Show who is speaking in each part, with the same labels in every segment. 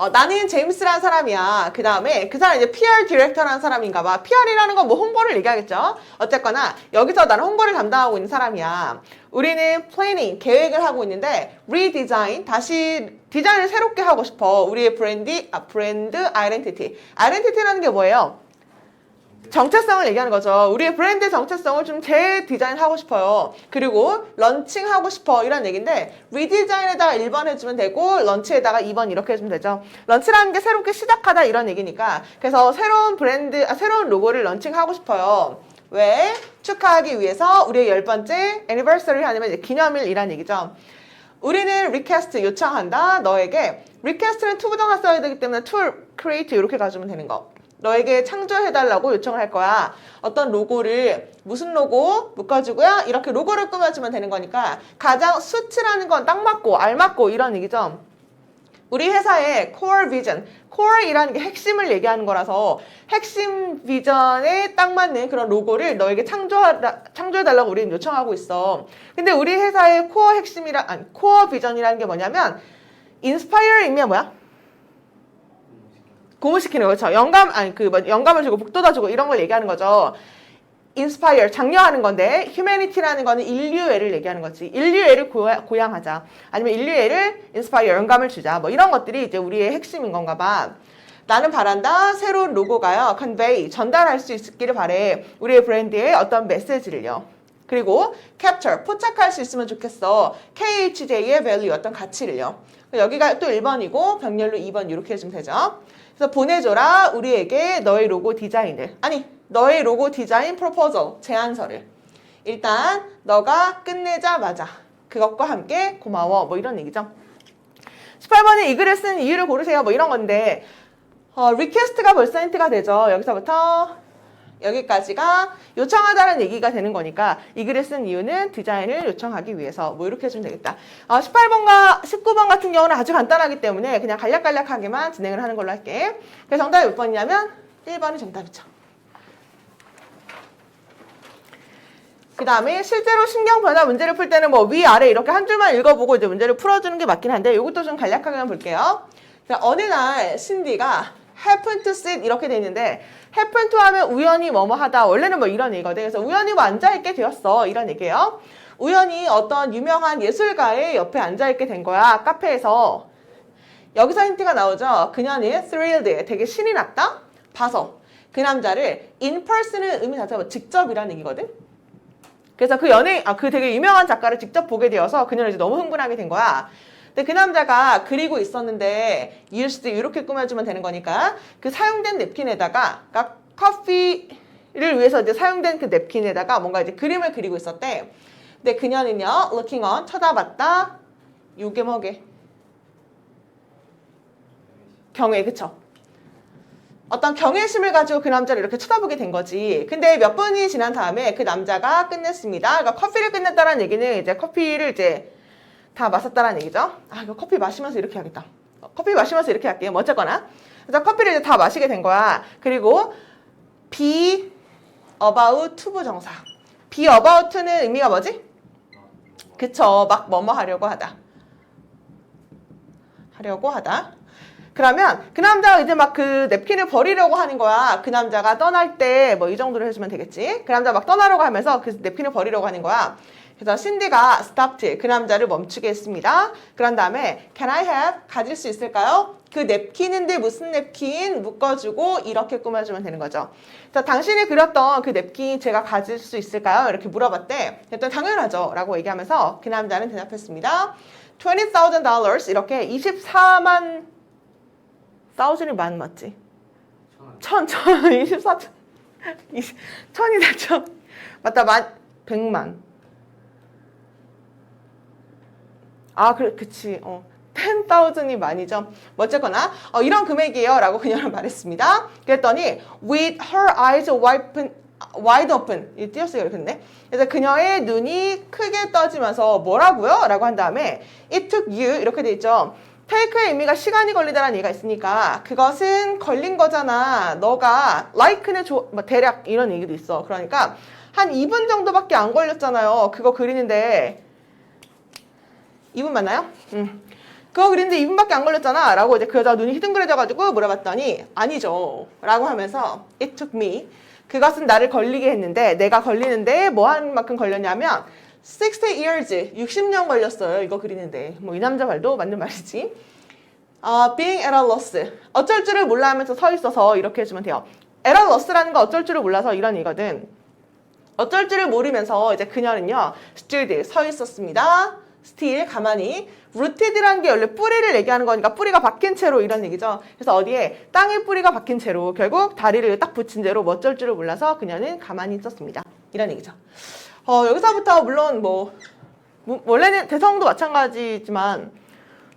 Speaker 1: 나는 제임스라는 사람이야. 그 다음에 그 사람 이제 PR 디렉터라는 사람인가 봐. PR이라는 건 뭐 홍보를 얘기하겠죠. 어쨌거나 여기서 나는 홍보를 담당하고 있는 사람이야. 우리는 플래닝, 계획을 하고 있는데 리디자인, 다시 디자인을 새롭게 하고 싶어. 우리의 브랜드 아이덴티티. 아이덴티티라는 게 뭐예요? 정체성을 얘기하는 거죠. 우리의 브랜드 정체성을 좀 재디자인하고 싶어요. 그리고 런칭하고 싶어 이런 얘기인데 리디자인에다가 1번 해주면 되고 런치에다가 2번 이렇게 해주면 되죠. 런치라는 게 새롭게 시작하다 이런 얘기니까 그래서 새로운 새로운 로고를 런칭하고 싶어요. 왜? 축하하기 위해서 우리의 10번째 애니버서리 아니면 이제 기념일이란 얘기죠. 우리는 리퀘스트 요청한다. 너에게 리퀘스트는 to 부정사 써야 되기 때문에 to create 이렇게 가주면 되는 거. 너에게 창조해달라고 요청을 할 거야. 어떤 로고를 무슨 로고 묶어주고요. 이렇게 로고를 꾸며주면 되는 거니까 가장 수트라는 건 딱 맞고 알맞고 이런 얘기죠. 우리 회사의 core vision, core이라는 게 핵심을 얘기하는 거라서 핵심 비전에 딱 맞는 그런 로고를 너에게 창조해달라고 우리는 요청하고 있어. 근데 우리 회사의 core core vision이라는 게 뭐냐면 inspire 의미가 뭐야? 고무시키는 거죠. 영감을 주고 북돋아 주고 이런 걸 얘기하는 거죠. inspire, 장려하는 건데 humanity라는 거는 인류애를 얘기하는 거지. 인류애를 고양하자. 아니면 인류애를 inspire, 영감을 주자. 뭐 이런 것들이 이제 우리의 핵심인 건가 봐. 나는 바란다. 새로운 로고가요. convey, 전달할 수 있기를 바래. 우리의 브랜드의 어떤 메시지를요. 그리고 capture, 포착할 수 있으면 좋겠어. KHJ의 value, 어떤 가치를요. 여기가 또 1번이고 병렬로 2번 이렇게 해주면 되죠. 그래서 보내줘라. 우리에게 너의 로고 디자인을. 너의 로고 디자인 프로포절, 제안서를. 일단 너가 끝내자마자 그것과 함께 고마워. 뭐 이런 얘기죠. 18번에 이 글을 쓴 이유를 고르세요. 뭐 이런 건데 리퀘스트가 벌써 힌트가 되죠. 여기서부터 여기까지가 요청하다는 얘기가 되는 거니까 이 글을 쓴 이유는 디자인을 요청하기 위해서 뭐 이렇게 해주면 되겠다. 18번과 19번 같은 경우는 아주 간단하기 때문에 그냥 간략하게만 진행을 하는 걸로 할게. 그래서 정답이 몇 번이냐면 1번이 정답이죠. 그 다음에 실제로 신경 변화 문제를 풀 때는 뭐 위아래 이렇게 한 줄만 읽어보고 이제 문제를 풀어주는 게 맞긴 한데 이것도 좀 간략하게만 볼게요. 자, 어느 날 신디가 happen to sit 이렇게 돼 있는데 happen to 하면 우연히 뭐뭐 하다. 원래는 뭐 이런 얘기거든. 그래서 우연히 뭐 앉아있게 되었어. 이런 얘기예요. 우연히 어떤 유명한 예술가의 옆에 앉아있게 된 거야. 카페에서. 여기서 힌트가 나오죠. 그녀는 thrilled, 되게 신이 났다. 봐서 그 남자를 in person은 의미 자체가 뭐 직접이라는 얘기거든. 그래서 그 되게 유명한 작가를 직접 보게 되어서 그녀는 이제 너무 흥분하게 된 거야. 근데 그 남자가 그리고 있었는데 used 이렇게 꾸며주면 되는 거니까 그 사용된 냅킨에다가 그러니까 커피를 위해서 이제 사용된 그 냅킨에다가 뭔가 이제 그림을 그리고 있었대. 근데 그녀는요, looking on, 쳐다봤다. 요게 뭐게? 경외, 그쵸? 어떤 경외심을 가지고 그 남자를 이렇게 쳐다보게 된 거지. 근데 몇 분이 지난 다음에 그 남자가 끝냈습니다. 그러니까 커피를 끝냈다는 얘기는 이제 커피를 이제 다 마셨다는 얘기죠. 이거 커피 마시면서 이렇게 하겠다. 커피 마시면서 이렇게 할게요. 뭐 어쨌거나. 그래서 커피를 이제 다 마시게 된 거야. 그리고 be about to 부정사. be about to는 의미가 뭐지? 그쵸. 막 뭐뭐 하려고 하다. 그러면 그 남자가 이제 막 그 냅킨을 버리려고 하는 거야. 그 남자가 떠날 때 뭐 이 정도로 해주면 되겠지. 그 남자가 막 떠나려고 하면서 그 냅킨을 버리려고 하는 거야. 그래서 신디가 stopped, 그 남자를 멈추게 했습니다. 그런 다음에 can I have, 가질 수 있을까요? 그 냅킨인데 무슨 냅킨 묶어주고 이렇게 꾸며주면 되는 거죠. 자, 당신이 그렸던 그 냅킨 제가 가질 수 있을까요? 이렇게 물어봤대. 일단 당연하죠 라고 얘기하면서 그 남자는 대답했습니다. $20,000 이렇게 24만 thousand이 만 맞지? 24천 1000이다. 맞다. 100만. 그치. 10,000이 만이죠. 뭐 어쨌거나 이런 금액이에요 라고 그녀는 말했습니다. 그랬더니 with her eyes wide open 띄었어요. 이렇게 했네. 그래서 그녀의 눈이 크게 떠지면서 뭐라고요? 라고 한 다음에 it took you 이렇게 돼 있죠. take의 의미가 시간이 걸리다라는 얘기가 있으니까 그것은 걸린 거잖아. 너가 like는 뭐 대략 이런 얘기도 있어. 그러니까 한 2분 정도밖에 안 걸렸잖아요. 그거 그리는데 2분 맞나요? 그거 그리는데 2분밖에 안 걸렸잖아 라고 이제 그 여자가 눈이 희둥그레져가지고 물어봤더니 아니죠 라고 하면서 it took me 그것은 나를 걸리게 했는데 내가 걸리는데 뭐 한 만큼 걸렸냐면 60 years 60년 걸렸어요 이거 그리는데 뭐 이 남자 말도 맞는 말이지 being at a loss 어쩔 줄을 몰라 하면서 서 있어서 이렇게 해주면 돼요 at a loss라는 거 어쩔 줄을 몰라서 이런 얘기거든 어쩔 줄을 모르면서 이제 그녀는요 stood 서 있었습니다 still 가만히 rooted라는 게 원래 뿌리를 얘기하는 거니까 뿌리가 박힌 채로 이런 얘기죠 그래서 어디에 땅에 뿌리가 박힌 채로 결국 다리를 딱 붙인 채로 뭐 어쩔 줄을 몰라서 그녀는 가만히 있었습니다 이런 얘기죠 여기서부터 물론 뭐 원래는 대성도 마찬가지지만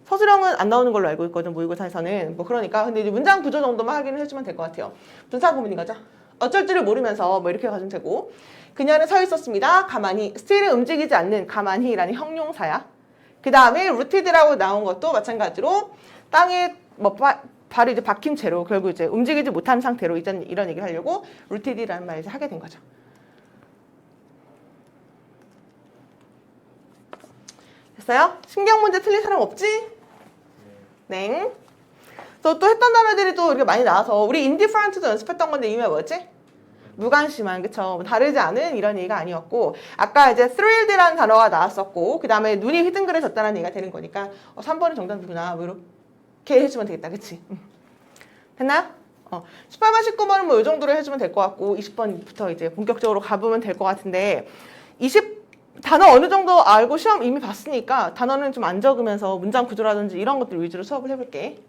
Speaker 1: 서술형은 안 나오는 걸로 알고 있거든 모의고사에서는 뭐 그러니까 근데 이제 문장 구조 정도만 확인을 해주면 될 것 같아요 분사 구문인 거죠 어쩔 줄을 모르면서 뭐 이렇게 가주면 되고 그녀는 서 있었습니다 가만히 still은 움직이지 않는 가만히라는 형용사야 그 다음에 rooted라고 나온 것도 마찬가지로 땅에 뭐 발이 이제 박힌 채로 결국 이제 움직이지 못한 상태로 이런 얘기를 하려고 rooted라는 말을 이제 하게 된 거죠 됐어요? 신경 문제 틀린 사람 없지? 네. 또 했던 단어들이 또 이렇게 많이 나와서 우리 indifferent도 연습했던 건데 이유가 뭐였지? 무관심한 그쵸? 다르지 않은 이런 얘기가 아니었고 아까 이제 thrilled라는 단어가 나왔었고 그 다음에 눈이 휘둥그레졌다는 얘기가 되는 거니까 3번이 정답이구나 뭐 이렇게 해주면 되겠다 그치? 됐나요? 18번 19번은 뭐 이 정도로 해주면 될 것 같고 20번부터 이제 본격적으로 가보면 될 것 같은데 단어 어느 정도 알고 시험 이미 봤으니까 단어는 좀 안 적으면서 문장 구조라든지 이런 것들 위주로 수업을 해볼게.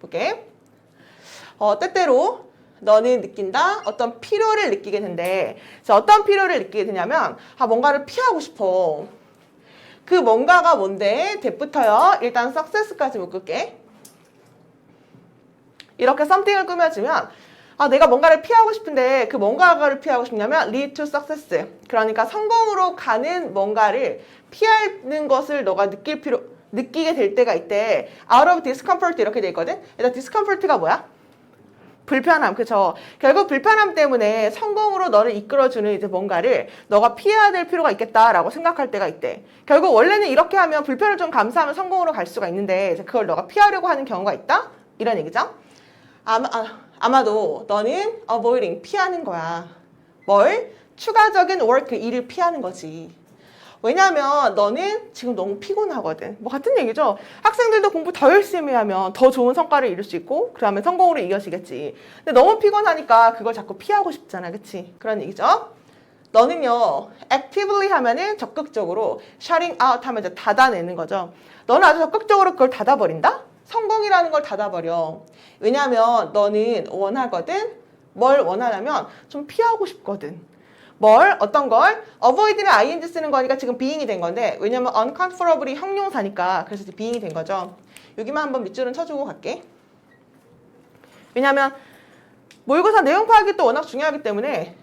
Speaker 1: 때때로 너는 느낀다. 어떤 필요를 느끼게 된대. 어떤 필요를 느끼게 되냐면 뭔가를 피하고 싶어. 그 뭔가가 뭔데? 대부터요. 일단 success까지 묶을게. 이렇게 something을 꾸며주면 내가 뭔가를 피하고 싶은데 그 뭔가를 피하고 싶냐면 lead to success. 그러니까 성공으로 가는 뭔가를 피하는 것을 너가 느끼게 될 때가 있대. out of discomfort 이렇게 돼 있거든. 일단 discomfort가 뭐야? 불편함, 그쵸? 결국 불편함 때문에 성공으로 너를 이끌어주는 이제 뭔가를 너가 피해야 될 필요가 있겠다라고 생각할 때가 있대. 결국 원래는 이렇게 하면 불편을 좀 감수하면 성공으로 갈 수가 있는데 이제 그걸 너가 피하려고 하는 경우가 있다? 이런 얘기죠. 아마도 너는 avoiding, 피하는 거야. 뭘? 추가적인 work, 일을 피하는 거지. 왜냐하면 너는 지금 너무 피곤하거든. 뭐 같은 얘기죠. 학생들도 공부 더 열심히 하면 더 좋은 성과를 이룰 수 있고 그 다음에 성공으로 이어지겠지. 근데 너무 피곤하니까 그걸 자꾸 피하고 싶잖아. 그치? 그런 얘기죠. 너는요. actively 하면은 적극적으로 shutting out 하면 이제 닫아내는 거죠. 너는 아주 적극적으로 그걸 닫아버린다? 성공이라는 걸 닫아버려. 왜냐하면 너는 원하거든. 뭘 원하냐면 좀 피하고 싶거든. 어떤 걸? avoid는 ing 쓰는 거니까 지금 being이 된 건데 왜냐면 uncomfortable이 형용사니까 그래서 이제 being이 된 거죠. 여기만 한번 밑줄은 쳐주고 갈게. 왜냐면 모의고사 내용 파악이 또 워낙 중요하기 때문에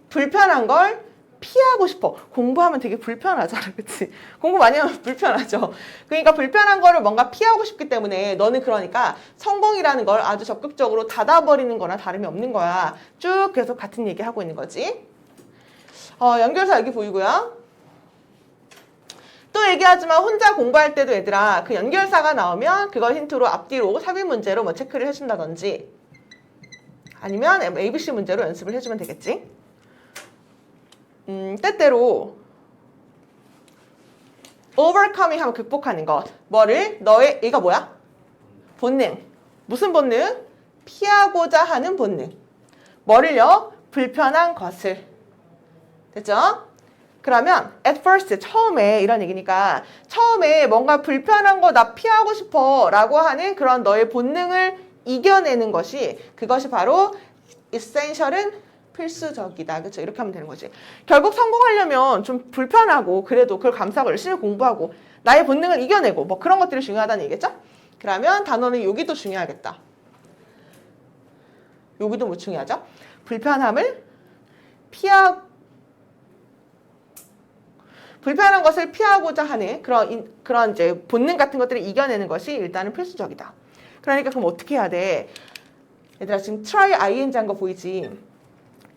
Speaker 1: 불편한 걸 피하고 싶어. 공부하면 되게 불편하잖아. 그치? 공부 많이 하면 불편하죠. 그러니까 불편한 거를 뭔가 피하고 싶기 때문에 너는 그러니까 성공이라는 걸 아주 적극적으로 닫아버리는 거나 다름이 없는 거야. 쭉 계속 같은 얘기 하고 있는 거지. 연결사 여기 보이고요. 또 얘기하지만 혼자 공부할 때도 얘들아 그 연결사가 나오면 그걸 힌트로 앞뒤로 삽입 문제로 뭐 체크를 해준다든지 아니면 ABC 문제로 연습을 해주면 되겠지. 때때로 overcoming 하면 극복하는 것. 뭐를? 너의 얘가 뭐야? 본능. 무슨 본능? 피하고자 하는 본능. 뭐를요? 불편한 것을. 됐죠? 그러면 at first 처음에 이런 얘기니까 처음에 뭔가 불편한 거 나 피하고 싶어 라고 하는 그런 너의 본능을 이겨내는 것이 그것이 바로 essential은 필수적이다. 그렇죠? 이렇게 하면 되는 거지. 결국 성공하려면 좀 불편하고 그래도 그걸 감수하고 열심히 공부하고 나의 본능을 이겨내고 뭐 그런 것들이 중요하다는 얘기겠죠? 그러면 단어는 여기도 중요하겠다. 여기도 뭐 중요하죠? 불편함을 불편한 것을 피하고자 하는 그런 이제 본능 같은 것들을 이겨내는 것이 일단은 필수적이다. 그러니까 그럼 어떻게 해야 돼? 얘들아 지금 try ing 한 거 보이지?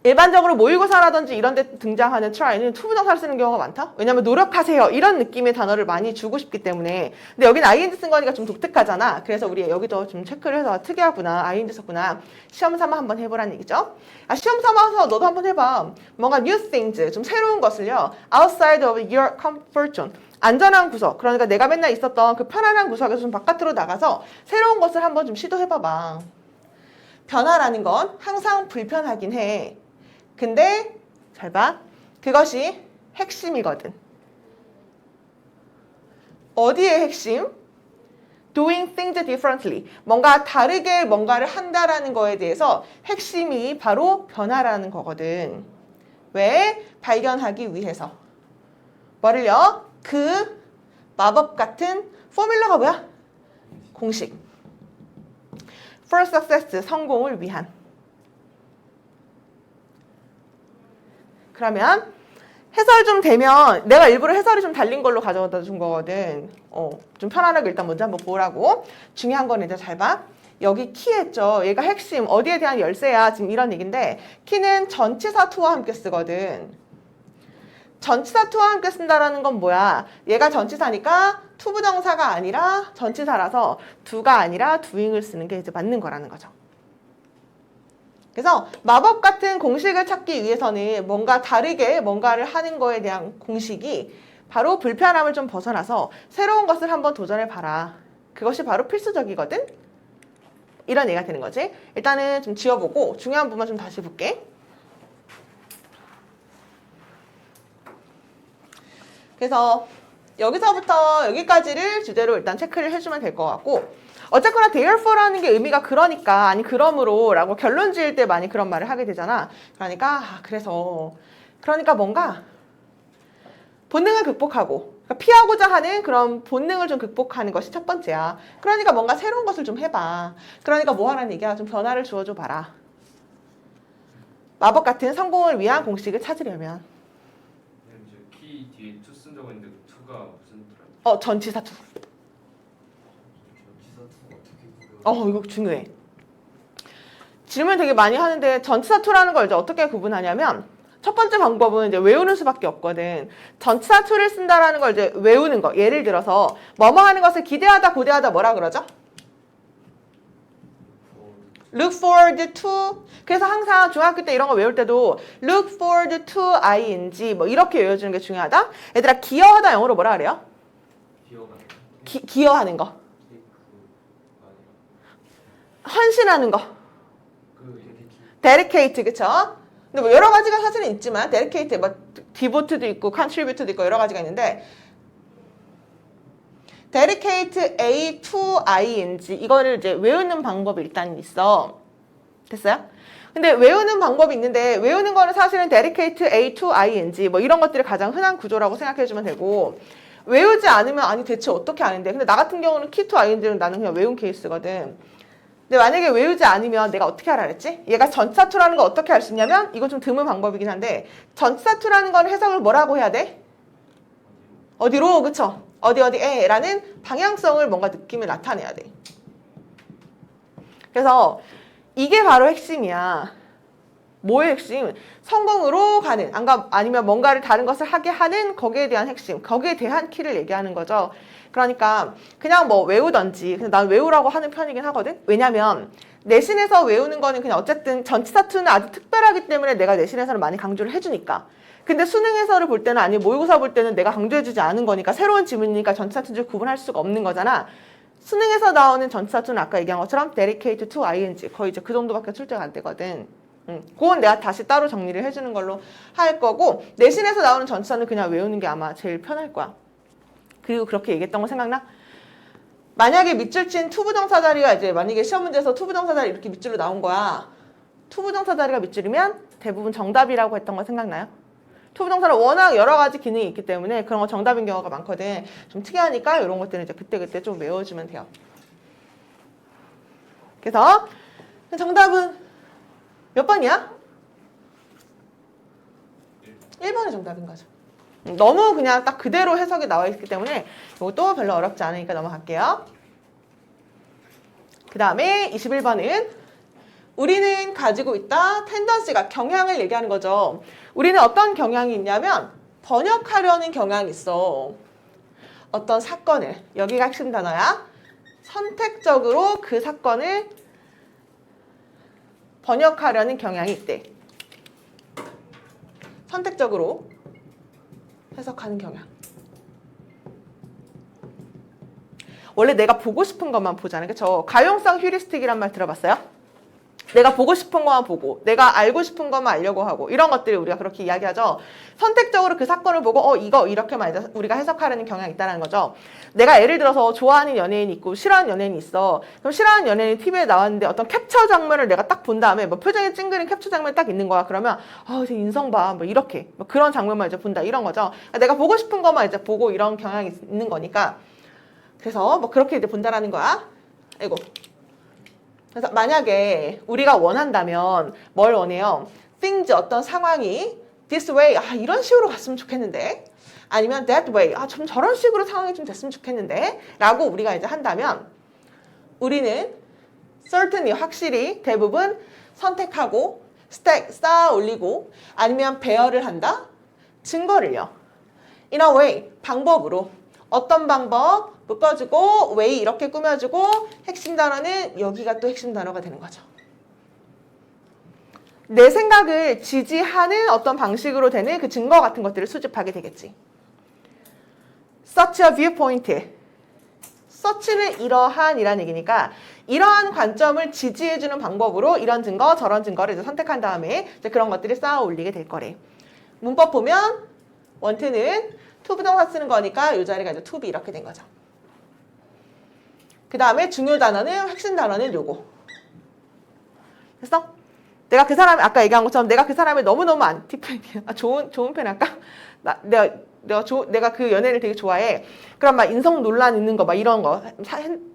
Speaker 1: 일반적으로 모의고사라든지 이런 데 등장하는 try는 투부정사를 쓰는 경우가 많다? 왜냐면 노력하세요 이런 느낌의 단어를 많이 주고 싶기 때문에. 근데 여기는 ing 쓴 거니까 좀 독특하잖아. 그래서 우리 여기도 좀 체크를 해서 특이하구나, ing 썼구나, 시험 삼아 한번 해보라는 얘기죠. 시험 삼아서 너도 한번 해봐. 뭔가 new things, 좀 새로운 것을요, outside of your comfort zone, 안전한 구석, 그러니까 내가 맨날 있었던 그 편안한 구석에서 좀 바깥으로 나가서 새로운 것을 한번 좀 시도해봐봐. 변화라는 건 항상 불편하긴 해. 근데 잘 봐. 그것이 핵심이거든. 어디의 핵심? Doing things differently. 뭔가 다르게 뭔가를 한다라는 거에 대해서 핵심이 바로 변화라는 거거든. 왜? 발견하기 위해서. 뭐를요? 그 마법 같은 포뮬러가 뭐야? 공식. For success, 성공을 위한. 그러면 해설 좀 되면 내가 일부러 해설이 좀 달린 걸로 가져다 준 거거든. 좀 편안하게 일단 먼저 한번 보라고. 중요한 건 이제 잘 봐. 여기 키 했죠. 얘가 핵심, 어디에 대한 열쇠야. 지금 이런 얘기인데 키는 전치사 to와 함께 쓰거든. 전치사 to와 함께 쓴다라는 건 뭐야? 얘가 전치사니까 투부정사가 아니라 전치사라서 do가 아니라 doing을 쓰는 게 이제 맞는 거라는 거죠. 그래서 마법 같은 공식을 찾기 위해서는 뭔가 다르게 뭔가를 하는 거에 대한 공식이 바로 불편함을 좀 벗어나서 새로운 것을 한번 도전해봐라. 그것이 바로 필수적이거든? 이런 얘기가 되는 거지. 일단은 좀 지워보고 중요한 부분만 좀 다시 볼게. 그래서 여기서부터 여기까지를 주제로 일단 체크를 해주면 될 것 같고, 어쨌거나 therefore라는 게 의미가 그러니까, 아니 그러므로 라고 결론 지을 때 많이 그런 말을 하게 되잖아. 그러니까 뭔가 본능을 극복하고, 그러니까 피하고자 하는 그런 본능을 좀 극복하는 것이 첫 번째야. 그러니까 뭔가 새로운 것을 좀 해봐. 그러니까 뭐 하라는 얘기야? 좀 변화를 주어줘 봐라. 마법 같은 성공을 위한 공식을 찾으려면.
Speaker 2: 키 뒤에 to 쓴 적은 있는데 to가 무슨 뜻이야?
Speaker 1: 전치사 to.
Speaker 2: 전치사 to가 어떻게
Speaker 1: 이거 중요해. 질문 되게 많이 하는데 전치사 to라는 걸 이제 어떻게 구분하냐면, 첫 번째 방법은 이제 외우는 수밖에 없거든. 전치사 to를 쓴다라는 걸 이제 외우는 거. 예를 들어서 뭐뭐 하는 것을 기대하다, 고대하다 뭐라 그러죠? look forward to. 그래서 항상 중학교 때 이런 거 외울 때도 look forward to ing 뭐 이렇게 외워주는 게 중요하다. 얘들아, 기여하다 영어로 뭐라 그래요? 기여하는 거. 헌신하는 거. dedicate, 그쵸? 근데 뭐 여러 가지가 사실은 있지만 dedicate, 뭐 devote도 있고 contribute도 있고 여러 가지가 있는데, dedicate A to ing 이거를 이제 외우는 방법이 일단 있어. 됐어요? 근데 외우는 방법이 있는데, 외우는 거는 사실은 dedicate A to ing 뭐 이런 것들이 가장 흔한 구조라고 생각해주면 되고, 외우지 않으면 아니 대체 어떻게 아는데. 근데 나 같은 경우는 key to ing는 나는 그냥 외운 케이스거든. 근데 만약에 외우지 않으면 내가 어떻게 하라 그랬지? 얘가 전치사 to라는 거 어떻게 할 수 있냐면, 이건 좀 드문 방법이긴 한데, 전치사 to라는 건 해석을 뭐라고 해야 돼? 어디로, 그쵸? 어디에 라는 방향성을 뭔가 느낌을 나타내야 돼. 그래서 이게 바로 핵심이야. 뭐의 핵심? 성공으로 가는, 아니면 뭔가를 다른 것을 하게 하는 거기에 대한 핵심, 거기에 대한 키를 얘기하는 거죠. 그러니까 그냥 뭐 외우던지, 근데 난 외우라고 하는 편이긴 하거든. 왜냐면 내신에서 외우는 거는 그냥 어쨌든 전치사 to는 아주 특별하기 때문에 내가 내신에서는 많이 강조를 해주니까. 근데 수능에서를 볼 때는, 아니 모의고사 볼 때는 내가 강조해주지 않은 거니까, 새로운 지문이니까 전치사 to인지 구분할 수가 없는 거잖아. 수능에서 나오는 전치사 to는 아까 얘기한 것처럼 dedicate to ing, 거의 이제 그 정도밖에 출제가 안 되거든. 그건 내가 다시 따로 정리를 해주는 걸로 할 거고, 내신에서 나오는 전치사는 그냥 외우는 게 아마 제일 편할 거야. 그리고 그렇게 얘기했던 거 생각나? 만약에 밑줄 친 투부정사 자리가 이제 만약에 시험 문제에서 투부정사 자리 이렇게 밑줄로 나온 거야. 투부정사 자리가 밑줄이면 대부분 정답이라고 했던 거 생각나요? 투부정사는 워낙 여러 가지 기능이 있기 때문에 그런 거 정답인 경우가 많거든. 좀 특이하니까 이런 것들은 이제 그때그때 좀 외워주면 돼요. 그래서 정답은 몇 번이야? 1번이 정답인 거죠. 너무 그냥 딱 그대로 해석이 나와 있기 때문에 이것도 별로 어렵지 않으니까 넘어갈게요. 그 다음에 21번은 우리는 가지고 있다 텐던시가 경향을 얘기하는 거죠. 우리는 어떤 경향이 있냐면 번역하려는 경향이 있어. 어떤 사건을, 여기가 핵심 단어야. 선택적으로 그 사건을 번역하려는 경향이 있대. 선택적으로 해석하는 경향. 원래 내가 보고 싶은 것만 보잖아요. 그쵸? 가용성 휴리스틱이란 말 들어봤어요? 내가 보고 싶은 것만 보고 내가 알고 싶은 것만 알려고 하고 이런 것들을 우리가 그렇게 이야기하죠. 선택적으로 그 사건을 보고 이거 이렇게만 이제 우리가 해석하려는 경향이 있다는 거죠. 내가 예를 들어서 좋아하는 연예인이 있고 싫어하는 연예인이 있어. 그럼 싫어하는 연예인이 TV에 나왔는데 어떤 캡처 장면을 내가 딱 본 다음에 뭐 표정이 찡그린 캡처 장면이 딱 있는 거야. 그러면 제 인성 봐. 뭐 이렇게 뭐 그런 장면만 이제 본다 이런 거죠. 그러니까 내가 보고 싶은 것만 이제 보고 이런 경향이 있는 거니까 그래서 뭐 그렇게 이제 본다라는 거야. 아이고. 그래서 만약에 우리가 원한다면 뭘 원해요? things 어떤 상황이 this way 이런 식으로 갔으면 좋겠는데 아니면 that way 좀 저런 식으로 상황이 좀 됐으면 좋겠는데 라고 우리가 이제 한다면 우리는 certainly 확실히 대부분 선택하고 쌓아 올리고 아니면 배열을 한다? 증거를요. in a way 방법으로 어떤 방법 묶어주고 way 이렇게 꾸며주고 핵심 단어는 여기가 또 핵심 단어가 되는 거죠. 내 생각을 지지하는 어떤 방식으로 되는 그 증거 같은 것들을 수집하게 되겠지. Such a viewpoint. such는 이러한이라는 얘기니까 이러한 관점을 지지해주는 방법으로 이런 증거 저런 증거를 이제 선택한 다음에 이제 그런 것들을 쌓아 올리게 될 거래. 문법 보면 want는 to 부정사 쓰는 거니까 이 자리가 이제 to be 이렇게 된 거죠. 그 다음에 중요 단어는 핵심 단어는 요거. 됐어? 내가 그 사람 아까 얘기한 것처럼 내가 그 사람을 너무너무 안티팬이야. 좋은 팬 할까? 내가 그 연예인을 되게 좋아해. 그럼 막 인성 논란 있는 거 막 이런 거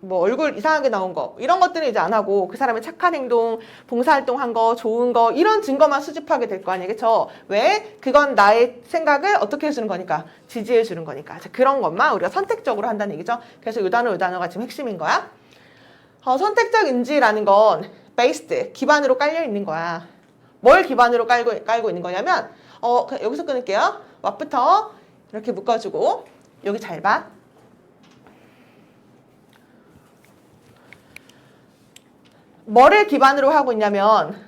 Speaker 1: 뭐 얼굴 이상하게 나온 거 이런 것들은 이제 안 하고 그 사람의 착한 행동, 봉사활동한 거, 좋은 거 이런 증거만 수집하게 될 거 아니에요. 그쵸? 왜? 그건 나의 생각을 어떻게 해주는 거니까 지지해 주는 거니까 그런 것만 우리가 선택적으로 한다는 얘기죠. 그래서 이 단어가 지금 핵심인 거야. 선택적 인지라는 건 based, 기반으로 깔려 있는 거야. 뭘 기반으로 깔고 있는 거냐면 여기서 끊을게요. what부터 이렇게 묶어주고 여기 잘 봐. 뭐를 기반으로 하고 있냐면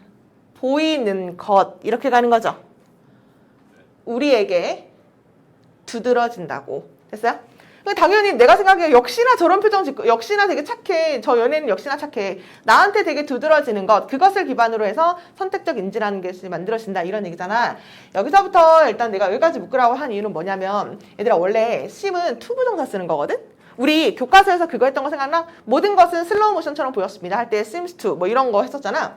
Speaker 1: 보이는 것 이렇게 가는 거죠. 우리에게 두드러진다고. 됐어요? 당연히 내가 생각해 역시나 저런 표정 짓고 역시나 되게 착해. 저 연예인은 역시나 착해. 나한테 되게 두드러지는 것 그것을 기반으로 해서 선택적 인지라는 것이 만들어진다 이런 얘기잖아. 여기서부터 일단 내가 여기까지 묶으라고 한 이유는 뭐냐면 얘들아 원래 sim은 to 부정사 쓰는 거거든. 우리 교과서에서 그거 했던 거 생각나? 모든 것은 슬로우 모션처럼 보였습니다 할 때 seems to 뭐 이런 거 했었잖아.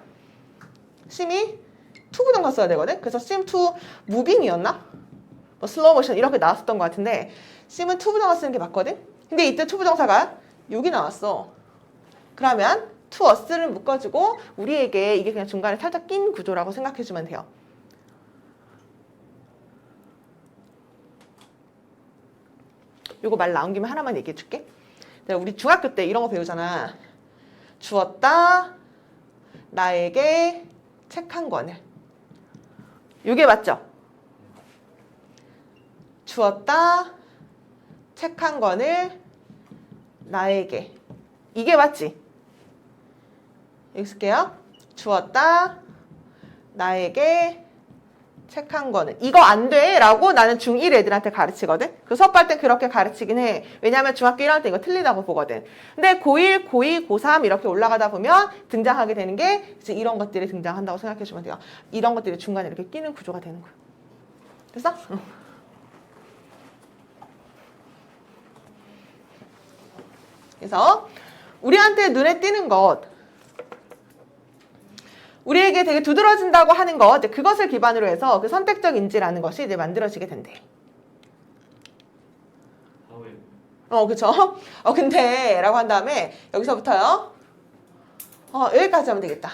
Speaker 1: sim이 to 부정사 써야 되거든. 그래서 seem to moving이었나? 뭐 슬로우 모션 이렇게 나왔었던 것 같은데 sim은 to 부정사 쓰는 게 맞거든? 근데 이때 to 부정사가 여기 나왔어. 그러면 to us를 묶어주고 우리에게 이게 그냥 중간에 살짝 낀 구조라고 생각해주면 돼요. 요거 말 나온 김에 하나만 얘기해 줄게. 우리 중학교 때 이런 거 배우잖아. 주었다 나에게 책 한 권을. 요게 맞죠? 주었다 책 한 권을 나에게. 이게 맞지? 여기 쓸게요. 주었다 나에게 책 한 권을. 이거 안 돼 라고 나는 중1 애들한테 가르치거든. 그 수업할 때 그렇게 가르치긴 해. 왜냐면 중학교 1학년 때 이거 틀리다고 보거든. 근데 고1, 고2, 고3 이렇게 올라가다 보면 등장하게 되는 게 이제 이런 것들이 등장한다고 생각해 주면 돼요. 이런 것들이 중간에 이렇게 끼는 구조가 되는 거야. 됐어? 그래서 우리한테 눈에 띄는 것 우리에게 되게 두드러진다고 하는 것, 이제 그것을 기반으로 해서 그 선택적 인지라는 것이 이제 만들어지게 된대. 그쵸? 근데 라고 한 다음에 여기서부터요. 여기까지 하면 되겠다.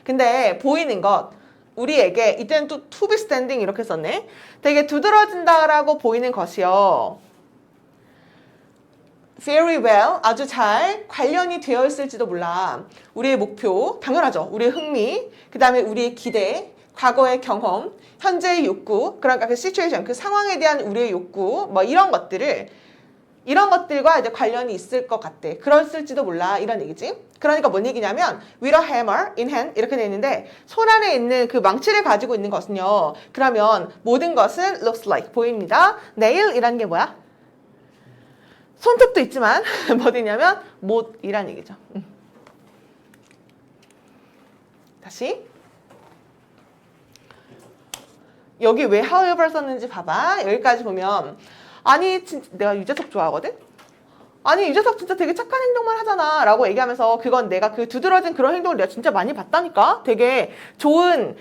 Speaker 1: 근데 보이는 것, 우리에게 이때는 또 to be standing 이렇게 썼네. 되게 두드러진다라고 보이는 것이요. very well, 아주 잘 관련이 되어 있을지도 몰라. 우리의 목표, 당연하죠. 우리의 흥미, 그 다음에 우리의 기대, 과거의 경험, 현재의 욕구, 그러니까 그 situation, 그 상황에 대한 우리의 욕구, 뭐 이런 것들과 이제 관련이 있을 것 같대. 그랬을지도 몰라. 이런 얘기지. 그러니까 뭔 얘기냐면 with a hammer in hand 이렇게 돼 있는데 손 안에 있는 그 망치를 가지고 있는 것은요. 그러면 모든 것은 looks like 보입니다. nail이라는 게 뭐야? 손톱도 있지만 뭐 되냐면 못이란 얘기죠. 다시 여기 왜 however 썼는지 봐봐. 여기까지 보면 아니 진짜 내가 유재석 좋아하거든? 아니 유재석 진짜 되게 착한 행동만 하잖아 라고 얘기하면서 그건 내가 그 두드러진 그런 행동을 내가 진짜 많이 봤다니까? 되게 좋은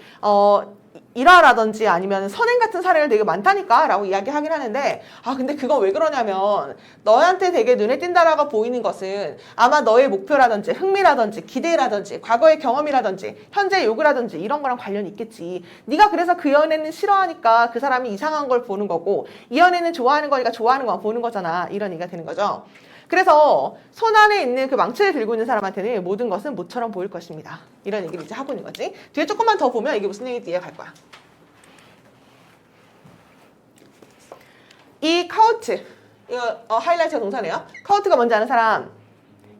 Speaker 1: 일화라든지 아니면 선행 같은 사례를 되게 많다니까 라고 이야기하긴 하는데 근데 그건 왜 그러냐면 너한테 되게 눈에 띈다라고 보이는 것은 아마 너의 목표라든지 흥미라든지 기대라든지 과거의 경험이라든지 현재의 요구라든지 이런 거랑 관련이 있겠지. 네가 그래서 그 연애는 싫어하니까 그 사람이 이상한 걸 보는 거고 이 연애는 좋아하는 거니까 좋아하는 거만 보는 거잖아. 이런 얘기가 되는 거죠. 그래서 손 안에 있는 그 망치를 들고 있는 사람한테는 모든 것은 모처럼 보일 것입니다. 이런 얘기를 이제 하고 있는 거지. 뒤에 조금만 더 보면 이게 무슨 얘기인지 이해가 갈 거야. 이 카우트, 이거 하이라이트가 동사네요. 카우트가 뭔지 아는 사람?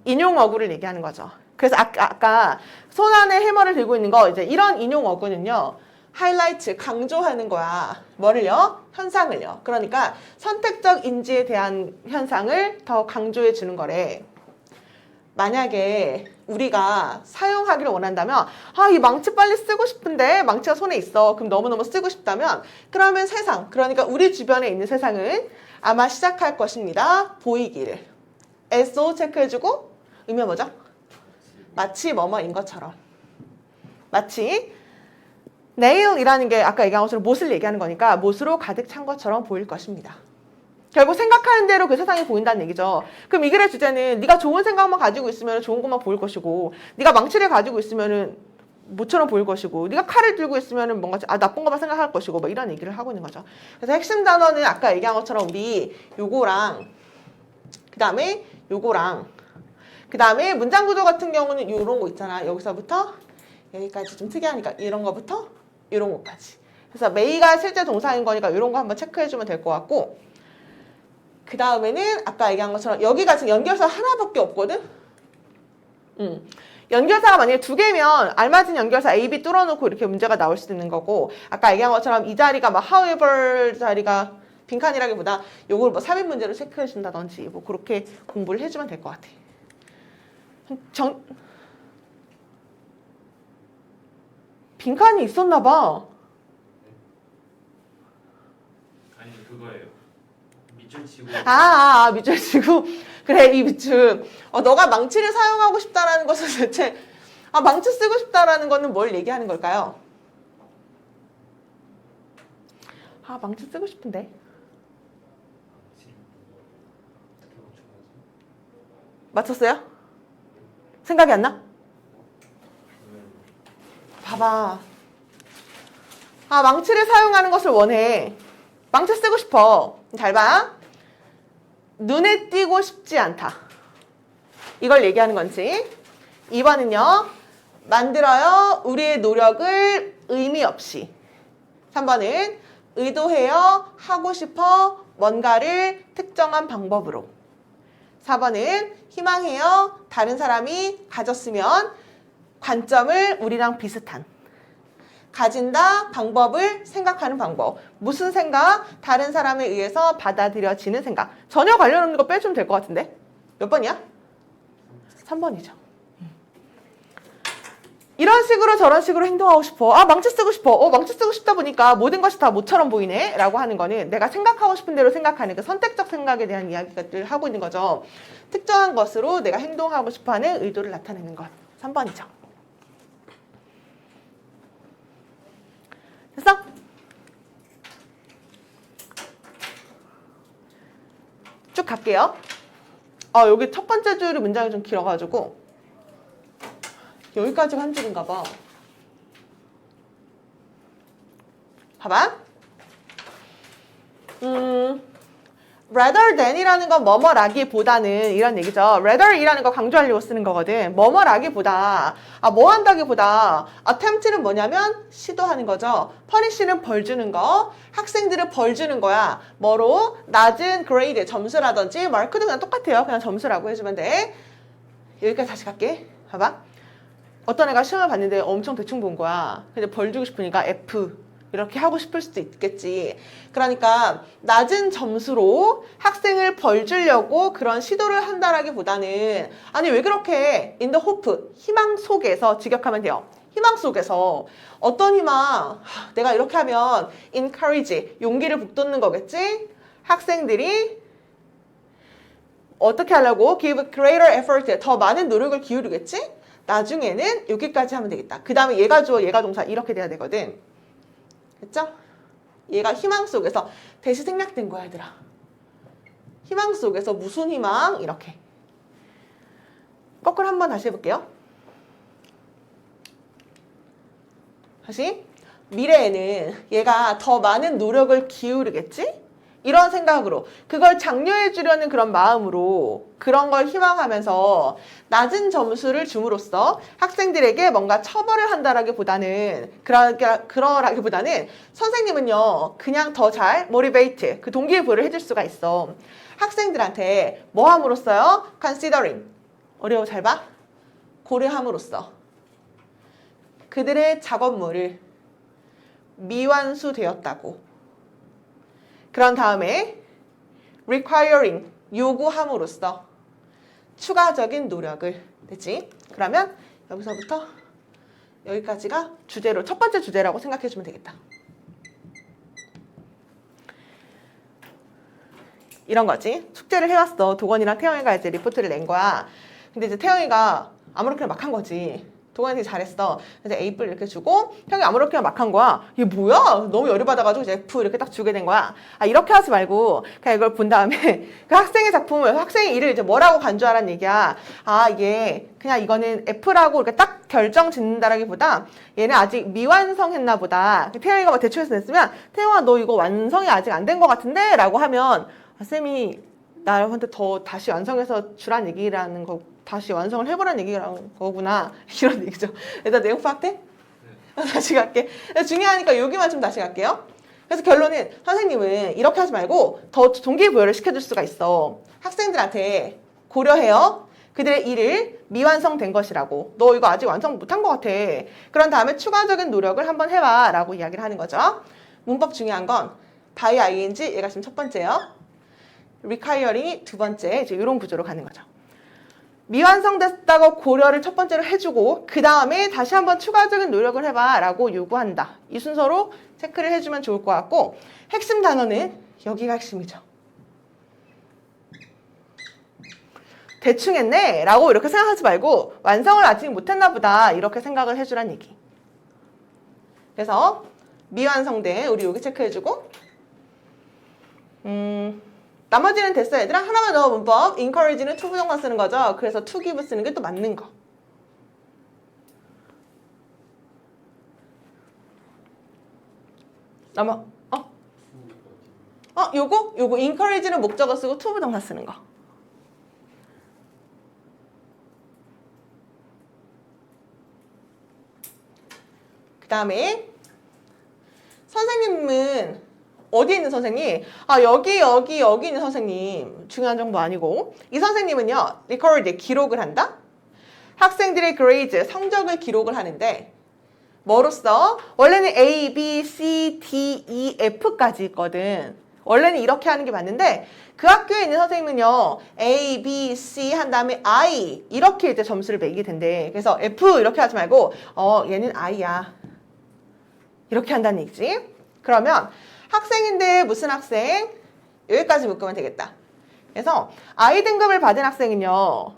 Speaker 1: 인용어구를 얘기하는 거죠. 그래서 아까 손 안에 해머를 들고 있는 거 이제 이런 인용어구는요. 하이라이트, 강조하는 거야. 뭐를요? 현상을요. 그러니까 선택적 인지에 대한 현상을 더 강조해 주는 거래. 만약에 우리가 사용하기를 원한다면 이 망치 빨리 쓰고 싶은데 망치가 손에 있어. 그럼 너무너무 쓰고 싶다면 그러면 세상, 그러니까 우리 주변에 있는 세상은 아마 시작할 것입니다. 보이기를. SO 체크해주고 의미가 뭐죠? 마치 뭐뭐인 것처럼. 마치 nail이라는 게 아까 얘기한 것처럼 못을 얘기하는 거니까 못으로 가득 찬 것처럼 보일 것입니다. 결국 생각하는 대로 그 세상이 보인다는 얘기죠. 그럼 이 글의 주제는 네가 좋은 생각만 가지고 있으면 좋은 것만 보일 것이고 네가 망치를 가지고 있으면 모처럼 보일 것이고 네가 칼을 들고 있으면 뭔가 나쁜 것만 생각할 것이고 뭐 이런 얘기를 하고 있는 거죠. 그래서 핵심 단어는 아까 얘기한 것처럼 우리 요거랑 그 다음에 요거랑 그 다음에 문장 구조 같은 경우는 요런 거 있잖아. 여기서부터 여기까지 좀 특이하니까 이런 거부터 이런 것까지. 그래서 may가 실제 동사인 거니까 이런 거 한번 체크해주면 될 것 같고 그 다음에는 아까 얘기한 것처럼 여기가 지금 연결사 하나밖에 없거든? 연결사가 만약에 2개면 알맞은 연결사 A, B 뚫어놓고 이렇게 문제가 나올 수도 있는 거고 아까 얘기한 것처럼 이 자리가 막 however 자리가 빈칸이라기보다 요걸 뭐 3인 문제로 체크해준다든지 뭐 그렇게 공부를 해주면 될 것 같아. 빈칸이 있었나 봐.
Speaker 2: 아니 그거예요. 밑줄 치고
Speaker 1: 밑줄 치고 그래 이 밑줄 너가 망치를 사용하고 싶다라는 것은 대체 망치 쓰고 싶다라는 거는 뭘 얘기하는 걸까요? 망치 쓰고 싶은데 맞췄어요? 생각이 안 나? 봐봐. 망치를 사용하는 것을 원해. 망치 쓰고 싶어. 잘 봐. 눈에 띄고 싶지 않다. 이걸 얘기하는 건지. 2번은요. 만들어요. 우리의 노력을 의미 없이. 3번은 의도해요. 하고 싶어. 뭔가를 특정한 방법으로. 4번은 희망해요. 다른 사람이 가졌으면 관점을 우리랑 비슷한. 가진다, 방법을 생각하는 방법. 무슨 생각? 다른 사람에 의해서 받아들여지는 생각. 전혀 관련 없는 거 빼주면 될 것 같은데? 몇 번이야? 3번이죠. 이런 식으로 저런 식으로 행동하고 싶어. 망치 쓰고 싶어. 망치 쓰고 싶다 보니까 모든 것이 다 모처럼 보이네. 라고 하는 거는 내가 생각하고 싶은 대로 생각하는 그 선택적 생각에 대한 이야기를 하고 있는 거죠. 특정한 것으로 내가 행동하고 싶어하는 의도를 나타내는 것. 3번이죠. 됐어? 쭉 갈게요. 여기 첫 번째 줄이 문장이 좀 길어가지고 여기까지가 한 줄인가 봐. 봐봐. rather than이라는 건 뭐뭐라기보다는 이런 얘기죠. rather이라는 거 강조하려고 쓰는 거거든. 뭐뭐라기보다, 뭐 한다기보다 attempt는 뭐냐면 시도하는 거죠. punish는 벌 주는 거, 학생들은 벌 주는 거야. 뭐로? 낮은 grade, 점수라든지 mark도 그냥 똑같아요. 그냥 점수라고 해주면 돼. 여기까지 다시 갈게. 봐봐. 어떤 애가 시험을 봤는데 엄청 대충 본 거야. 근데 벌 주고 싶으니까 F 이렇게 하고 싶을 수도 있겠지. 그러니까 낮은 점수로 학생을 벌 주려고 그런 시도를 한다라기보다는 아니 왜 그렇게 in the hope, 희망 속에서 직역하면 돼요. 희망 속에서 어떤 희망? 내가 이렇게 하면 encourage, 용기를 북돋는 거겠지? 학생들이 어떻게 하려고? give greater effort, 더 많은 노력을 기울이겠지? 나중에는 여기까지 하면 되겠다. 그 다음에 얘가 주어, 얘가 동사 이렇게 돼야 되거든. 됐죠? 얘가 희망 속에서 대시 생략된 거야, 얘들아. 희망 속에서 무슨 희망? 이렇게. 거꾸로 한번 다시 해볼게요. 다시. 미래에는 얘가 더 많은 노력을 기울이겠지? 이런 생각으로 그걸 장려해 주려는 그런 마음으로 그런 걸 희망하면서 낮은 점수를 줌으로써 학생들에게 뭔가 처벌을 한다라기보다는 그러라기보다는 선생님은요 그냥 더 잘 motivate 그 동기부여를 해줄 수가 있어. 학생들한테 뭐 함으로써요? considering 어려워 잘 봐. 고려함으로써 그들의 작업물을 미완수되었다고. 그런 다음에 requiring 요구함으로써 추가적인 노력을 됐지? 그러면 여기서부터 여기까지가 주제로 첫 번째 주제라고 생각해 주면 되겠다. 이런 거지. 숙제를 해왔어. 도건이랑 태영이가 이제 리포트를 낸 거야. 근데 이제 태영이가 아무렇게나 막 한 거지. 도건이 되게 잘했어. 그래서 A+ 이렇게 주고 형이 아무렇게나 막 한 거야. 이게 뭐야? 너무 열이 받아가지고 이제 F 이렇게 딱 주게 된 거야. 이렇게 하지 말고 그냥 이걸 본 다음에 그 학생의 작품을 학생의 일을 이제 뭐라고 간주하라는 얘기야. 이게 그냥 이거는 F라고 이렇게 딱 결정 짓는다라기보다 얘는 아직 미완성했나 보다. 태영이가 막 대충해서 냈으면 태영아 너 이거 완성이 아직 안 된 것 같은데? 라고 하면 쌤이 나한테 더 다시 완성해서 주란 얘기라는 거 다시 완성을 해보라는 얘기라는 거구나. 이런 얘기죠. 일단 내용 파악돼? 네. 다시 갈게. 중요하니까 여기만 좀 다시 갈게요. 그래서 결론은 선생님은 이렇게 하지 말고 더 동기부여를 시켜줄 수가 있어. 학생들한테 고려해요. 그들의 일을 미완성된 것이라고. 너 이거 아직 완성 못한 것 같아. 그런 다음에 추가적인 노력을 한번 해봐 라고 이야기를 하는 거죠. 문법 중요한 건 by ing, 얘가 지금 첫 번째요. requiring이 두 번째, 이제 이런 구조로 가는 거죠. 미완성됐다고 고려를 첫 번째로 해주고 그 다음에 다시 한번 추가적인 노력을 해봐 라고 요구한다. 이 순서로 체크를 해주면 좋을 것 같고 핵심 단어는 여기가 핵심이죠. 대충 했네 라고 이렇게 생각하지 말고 완성을 아직 못했나 보다 이렇게 생각을 해주란 얘기. 그래서 미완성된 우리 여기 체크해주고 나머지는 됐어요. 얘들아 하나만 더 문법. encourage는 to 부정사 쓰는 거죠. 그래서 to give 쓰는 게 또 맞는 거. 요거 encourage는 목적어 쓰고 to 부정사 쓰는 거. 그 다음에 선생님은 어디에 있는 선생님? 여기 있는 선생님. 중요한 정보 아니고. 이 선생님은요, record, 기록을 한다? 학생들의 grade, 성적을 기록을 하는데, 뭐로써? 원래는 A, B, C, D, E, F까지 있거든. 원래는 이렇게 하는 게 맞는데, 그 학교에 있는 선생님은요, A, B, C 한 다음에 I, 이렇게 이제 점수를 매기게 된대. 그래서 F 이렇게 하지 말고, 얘는 I야. 이렇게 한다는 얘기지. 그러면, 학생인데 무슨 학생? 여기까지 묶으면 되겠다. 그래서 I 등급을 받은 학생은요.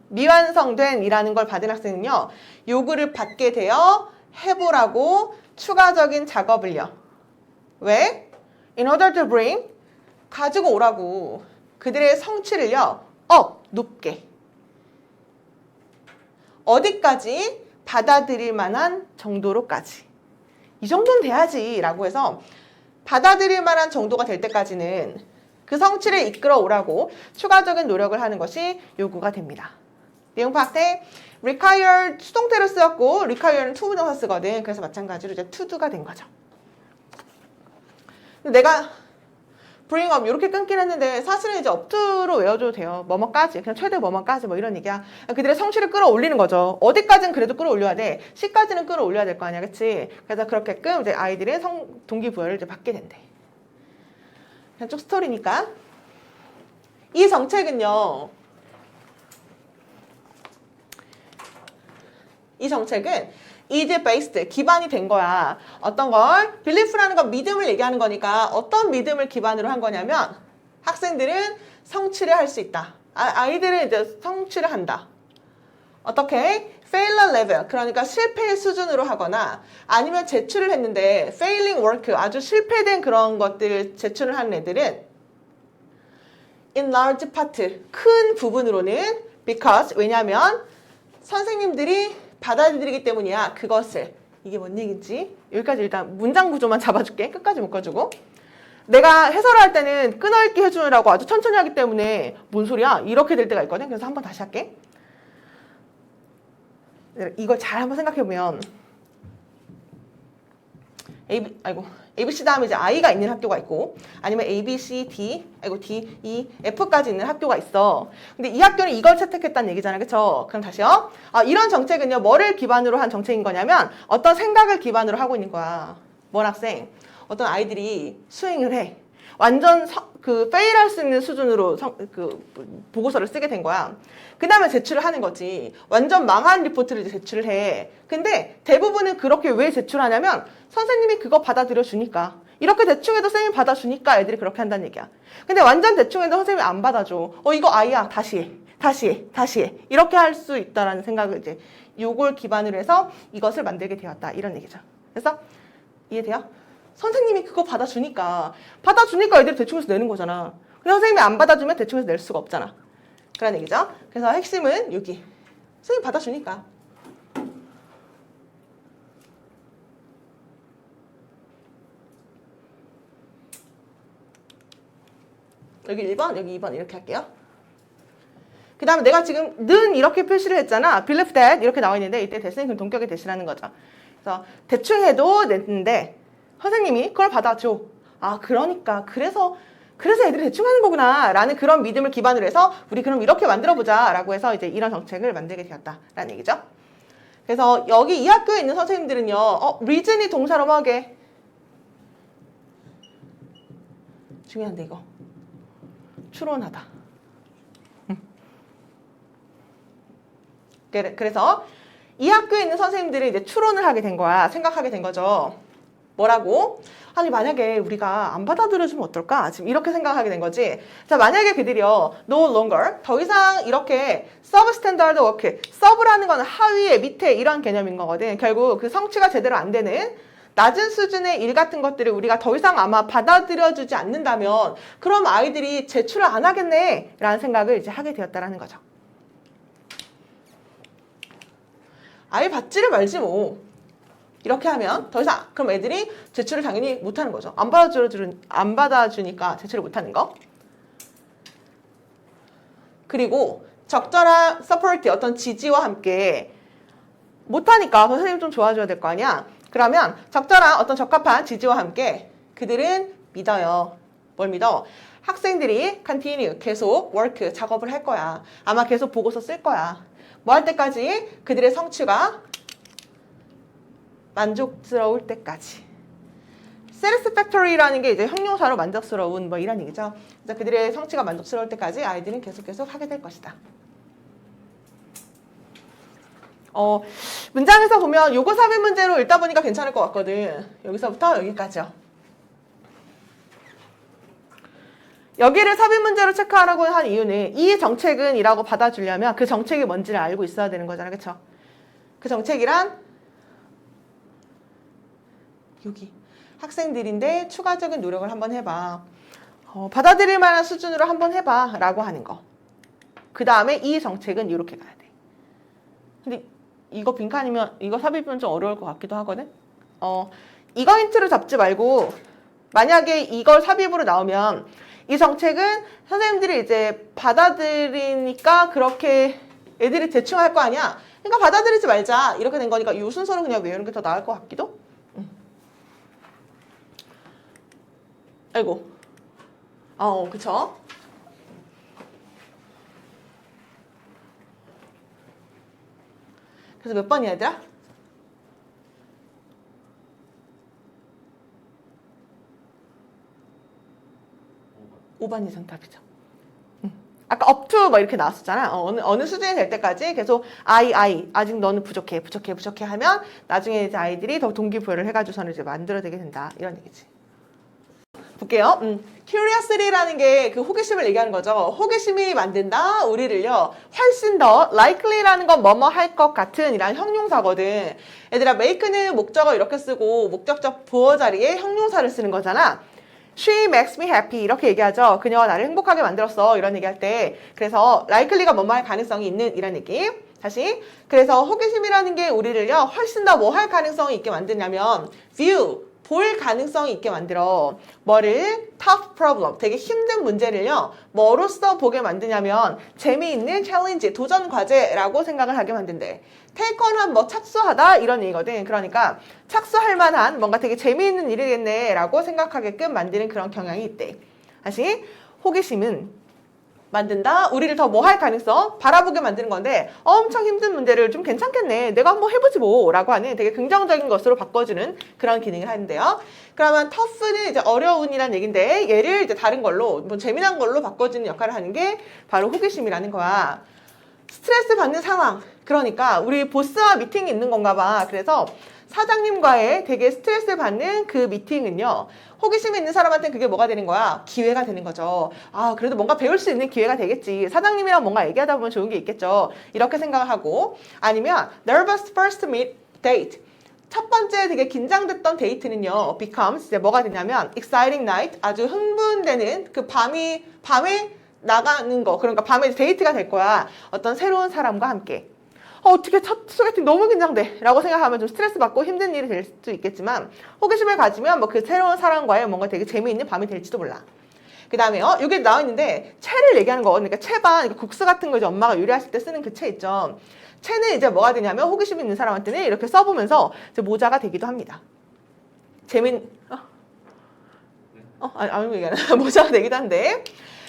Speaker 1: 미완성된 이라는 걸 받은 학생은요. 요구를 받게 되어 해보라고 추가적인 작업을요. 왜? In order to bring 가지고 오라고 그들의 성취를요. 높게. 어디까지? 받아들일 만한 정도로까지. 이 정도는 돼야지 라고 해서 받아들일 만한 정도가 될 때까지는 그 성취를 이끌어 오라고 추가적인 노력을 하는 것이 요구가 됩니다. 내용 파악 때 require 수동태로 쓰였고 require는 to 부정사 쓰거든. 그래서 마찬가지로 이제 to do가 된 거죠. 내가 bring up 이렇게 끊긴 했는데 사실은 이제 up to로 외워줘도 돼요. 뭐뭐까지 그냥 최대 뭐뭐까지 뭐 이런 얘기야. 그들의 성취를 끌어올리는 거죠. 어디까지는 그래도 끌어올려야 돼. C까지는 끌어올려야 될 거 아니야, 그치? 그래서 그렇게끔 이제 아이들의 동기부여를 이제 받게 된대. 그냥 쭉 스토리니까. 이 정책은요. 이 정책은 is based, 기반이 된 거야. 어떤 걸? belief라는 건 믿음을 얘기하는 거니까 어떤 믿음을 기반으로 한 거냐면 학생들은 성취를 할 수 있다. 아이들은 이제 성취를 한다. 어떻게? failure level, 그러니까 실패의 수준으로 하거나 아니면 제출을 했는데 failing work, 아주 실패된 그런 것들을 제출을 하는 애들은 in large part, 큰 부분으로는 because, 왜냐하면 선생님들이 받아들이기 때문이야. 그것을. 이게 뭔 얘기인지 여기까지 일단 문장 구조만 잡아줄게. 끝까지 묶어주고. 내가 해설을 할 때는 끊어읽기 해주느라고 아주 천천히 하기 때문에 뭔 소리야? 이렇게 될 때가 있거든. 그래서 한번 다시 할게. 이걸 잘 한번 생각해보면 ABC 다음에 이제 I가 있는 학교가 있고 아니면 A, B, C, D, D, E, F까지 있는 학교가 있어. 근데 이 학교는 이걸 채택했다는 얘기잖아요. 그쵸? 그럼 다시요. 이런 정책은요. 뭐를 기반으로 한 정책인 거냐면 어떤 생각을 기반으로 하고 있는 거야. 뭔 학생? 어떤 아이들이 수행을 해. 완전 페일할 수 있는 수준으로 보고서를 쓰게 된 거야. 그 다음에 제출을 하는 거지. 완전 망한 리포트를 이제 제출을 해. 근데 대부분은 그렇게 왜 제출하냐면 선생님이 그거 받아들여 주니까. 이렇게 대충 해도 선생님이 받아주니까 애들이 그렇게 한다는 얘기야. 근데 완전 대충 해도 선생님이 안 받아줘. 이거 아이야. 다시 해. 이렇게 할 수 있다라는 생각을 이제 요걸 기반으로 해서 이것을 만들게 되었다. 이런 얘기죠. 그래서 이해돼요? 선생님이 그거 받아주니까 애들이 대충해서 내는 거잖아. 근데 선생님이 안 받아주면 대충해서 낼 수가 없잖아. 그런 얘기죠. 그래서 핵심은 여기. 선생님 받아주니까. 여기 1번, 여기 2번 이렇게 할게요. 그 다음에 내가 지금 는 이렇게 표시를 했잖아. believe that 이렇게 나와 있는데 이때 대신에 그 동격의 대시라는 거죠. 그래서 대충 해도 냈는데 선생님이 그걸 받아줘. 그러니까 그래서 애들이 대충 하는 거구나 라는 그런 믿음을 기반으로 해서 우리 그럼 이렇게 만들어보자 라고 해서 이제 이런 정책을 만들게 되었다 라는 얘기죠. 그래서 여기 이 학교에 있는 선생님들은요 reason이 동사로 뭐게 중요한데 이거 추론하다. 그래서 이 학교에 있는 선생님들이 이제 추론을 하게 된 거야. 생각하게 된 거죠. 뭐라고? 아니 만약에 우리가 안 받아들여주면 어떨까? 지금 이렇게 생각하게 된 거지. 자, 만약에 그들이요 no longer 더 이상 이렇게 substandard work, sub라는 거는 하위에 밑에 이런 개념인 거거든. 결국 그 성취가 제대로 안 되는 낮은 수준의 일 같은 것들을 우리가 더 이상 아마 받아들여주지 않는다면 그럼 아이들이 제출을 안 하겠네 라는 생각을 이제 하게 되었다라는 거죠. 아예 받지를 말지 뭐. 이렇게 하면 더 이상 그럼 애들이 제출을 당연히 못하는 거죠. 안 받아주니까 제출을 못하는 거. 그리고 적절한 서포트, 어떤 지지와 함께 못하니까 선생님 좀 도와줘야 될 거 아니야. 그러면 적절한 어떤 적합한 지지와 함께 그들은 믿어요. 뭘 믿어? 학생들이 continue, 계속 work, 작업을 할 거야. 아마 계속 보고서 쓸 거야. 뭐 할 때까지? 그들의 성취가 만족스러울 때까지. satisfactory라는 게 이제 형용사로 만족스러운 뭐 이런 얘기죠. 그래서 그들의 성취가 만족스러울 때까지 아이들은 계속 하게 될 것이다. 문장에서 보면 요거 삽입 문제로 읽다 보니까 괜찮을 것 같거든. 여기서부터 여기까지요. 여기를 삽입 문제로 체크하라고 한 이유는 이 정책은 이라고 받아주려면 그 정책이 뭔지를 알고 있어야 되는 거잖아. 그쵸? 그 정책이란 여기 학생들인데 추가적인 노력을 한번 해봐. 받아들일 만한 수준으로 한번 해봐 라고 하는 거. 그 다음에 이 정책은 이렇게 가야 돼. 근데 이거 빈칸이면 이거 삽입은 좀 어려울 것 같기도 하거든. 이거 힌트를 잡지 말고 만약에 이걸 삽입으로 나오면 이 정책은 선생님들이 이제 받아들이니까 그렇게 애들이 대충 할 거 아니야. 그러니까 받아들이지 말자. 이렇게 된 거니까 이 순서를 그냥 외우는 게 더 나을 것 같기도. 아이고. 그쵸. 그래서 몇 번이야, 얘들아? 5번 이상 답이죠. 아까 up to 뭐 이렇게 나왔었잖아. 어느 수준이 될 때까지 계속 I 아직 너는 부족해 하면 나중에 이제 아이들이 더 동기부여를 해가지고서는 이제 만들어내게 된다. 이런 얘기지. 볼게요. Curiosity라는 게 그 호기심을 얘기하는 거죠. 호기심이 만든다 우리를요 훨씬 더 likely라는 건 뭐뭐 할 것 같은 이란 형용사거든. 얘들아 make는 목적어 이렇게 쓰고 목적적 부어 자리에 형용사를 쓰는 거잖아. She makes me happy 이렇게 얘기하죠. 그녀가 나를 행복하게 만들었어 이런 얘기할 때. 그래서 likely가 뭐뭐 할 가능성이 있는 이란 얘기. 다시. 그래서 호기심이라는 게 우리를요 훨씬 더 뭐 할 가능성이 있게 만드냐면 view 볼 가능성이 있게 만들어. 뭐를? tough problem. 되게 힘든 문제를요. 뭐로써 보게 만드냐면 재미있는 챌린지, 도전 과제라고 생각을 하게 만든대. take on한 뭐 착수하다 이런 얘기거든. 그러니까 착수할 만한 뭔가 되게 재미있는 일이겠네 라고 생각하게끔 만드는 그런 경향이 있대. 다시 호기심은 만든다. 우리를 더 뭐 할 가능성 바라보게 만드는 건데 엄청 힘든 문제를 좀 괜찮겠네. 내가 한번 해보지 뭐 라고 하는 되게 긍정적인 것으로 바꿔주는 그런 기능을 하는데요. 그러면 tough는 이제 어려운이라는 얘기인데 얘를 이제 다른 걸로 뭐 재미난 걸로 바꿔주는 역할을 하는 게 바로 호기심이라는 거야. 스트레스 받는 상황. 그러니까 우리 보스와 미팅이 있는 건가 봐. 그래서 사장님과의 되게 스트레스 받는 그 미팅은요. 호기심이 있는 사람한테는 그게 뭐가 되는 거야? 기회가 되는 거죠. 아, 그래도 뭔가 배울 수 있는 기회가 되겠지. 사장님이랑 뭔가 얘기하다 보면 좋은 게 있겠죠. 이렇게 생각을 하고 아니면 nervous first meet date. 첫 번째 되게 긴장됐던 데이트는요. becomes 이제 뭐가 되냐면 exciting night. 아주 흥분되는 그 밤에 나가는 거. 그러니까 밤에 데이트가 될 거야. 어떤 새로운 사람과 함께. 어떻게 첫 소개팅 너무 긴장돼 라고 생각하면 좀 스트레스 받고 힘든 일이 될 수도 있겠지만 호기심을 가지면 뭐 그 새로운 사람과의 뭔가 되게 재미있는 밤이 될지도 몰라. 그 다음에 여기 나와 있는데 채를 얘기하는 거. 그러니까 채반 그러니까 국수 같은 거 이제 엄마가 요리하실 때 쓰는 그 채 있죠. 채는 이제 뭐가 되냐면 호기심 있는 사람한테는 이렇게 써보면서 이제 모자가 되기도 합니다. 아무 얘기하나 모자가 되기도 한데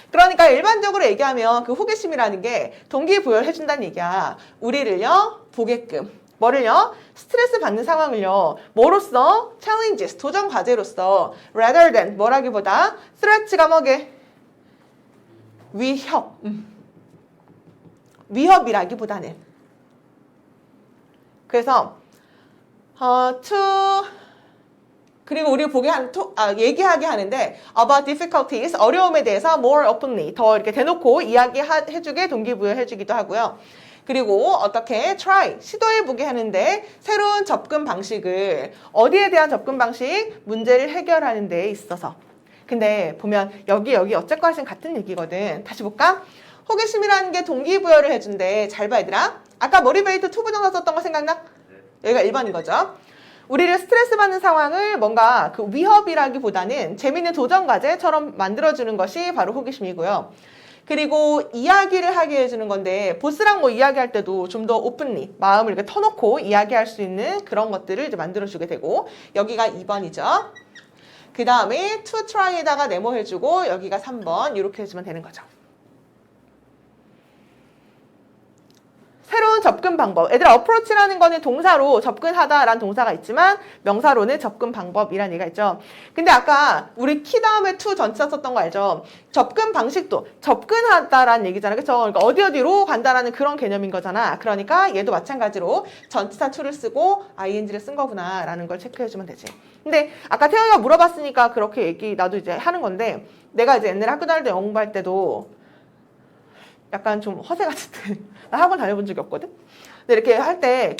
Speaker 1: 그러니까 일반적으로 얘기하면 그 호기심이라는 게 동기부여를 해준다는 얘기야. 우리를요 보게끔 뭐를요? 스트레스 받는 상황을요 뭐로써? challenges 도전 과제로서 rather than 뭐라기보다 threat가 뭐게? 위협이라기보다는 그래서 그리고 우리 얘기하게 하는데 about difficulties, 어려움에 대해서 more openly, 더 이렇게 대놓고 이야기해주게 동기부여해주기도 하고요. 그리고 어떻게 try, 시도해보게 하는데 새로운 접근 방식을 어디에 대한 접근 방식? 문제를 해결하는 데 있어서. 근데 보면 여기 어쨌건 같은 얘기거든. 다시 볼까? 호기심이라는 게 동기부여를 해준대. 잘 봐 얘들아. 아까 motivate to 부정사 썼던 거 생각나? 여기가 1번인 거죠. 우리를 스트레스 받는 상황을 뭔가 그 위협이라기보다는 재밌는 도전 과제처럼 만들어주는 것이 바로 호기심이고요. 그리고 이야기를 하게 해주는 건데 보스랑 뭐 이야기할 때도 좀 더 오픈리 마음을 이렇게 터놓고 이야기할 수 있는 그런 것들을 이제 만들어주게 되고 여기가 2번이죠. 그 다음에 to try에다가 네모해주고 여기가 3번 이렇게 해주면 되는 거죠. 새로운 접근 방법. 애들아, approach라는 거는 동사로 접근하다라는 동사가 있지만 명사로는 접근 방법이라는 얘기가 있죠. 근데 아까 우리 키 다음에 to 전치사 썼던 거 알죠? 접근 방식도 접근하다라는 얘기잖아. 그쵸? 그러니까 어디로 간다라는 그런 개념인 거잖아. 그러니까 얘도 마찬가지로 전치사 to를 쓰고 ing를 쓴 거구나 라는 걸 체크해주면 되지. 근데 아까 태영이가 물어봤으니까 그렇게 나도 이제 하는 건데 내가 이제 옛날에 학교 다닐 때 영어 공부할 때도 약간 좀 허세 같은데 나 학원 다녀본 적이 없거든? 근데 이렇게 할 때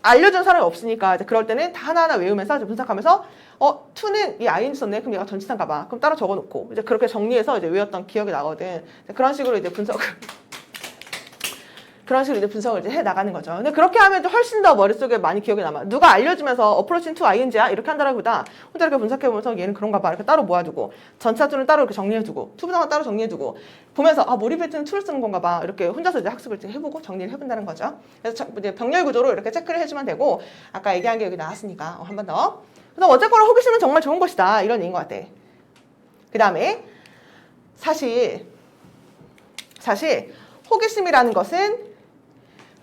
Speaker 1: 알려준 사람이 없으니까 이제 그럴 때는 다 하나하나 외우면서 이제 분석하면서 to는 이 ING 썼네? 그럼 얘가 전치사인가 봐. 그럼 따로 적어놓고 이제 그렇게 정리해서 이제 외웠던 기억이 나거든. 그런 식으로 이제 분석을 그런 식으로 이제 분석을 이제 해 나가는 거죠. 근데 그렇게 하면 좀 훨씬 더 머릿속에 많이 기억에 남아. 누가 알려주면서 approaching to ing야 이렇게 한다라기보다 혼자 이렇게 분석해보면서 얘는 그런가 봐 이렇게 따로 모아두고 전차 to는 따로 이렇게 정리해두고 투부정은 따로 정리해두고 보면서 아 몰입했는 to를 쓰는 건가 봐 이렇게 혼자서 이제 학습을 이제 해보고 정리를 해본다는 거죠. 그래서 이제 병렬 구조로 이렇게 체크를 해주면 되고 아까 얘기한 게 여기 나왔으니까 한 번 더. 그래서 어쨌거나 호기심은 정말 좋은 것이다 이런 얘기인 것 같아. 그 다음에 사실 호기심이라는 것은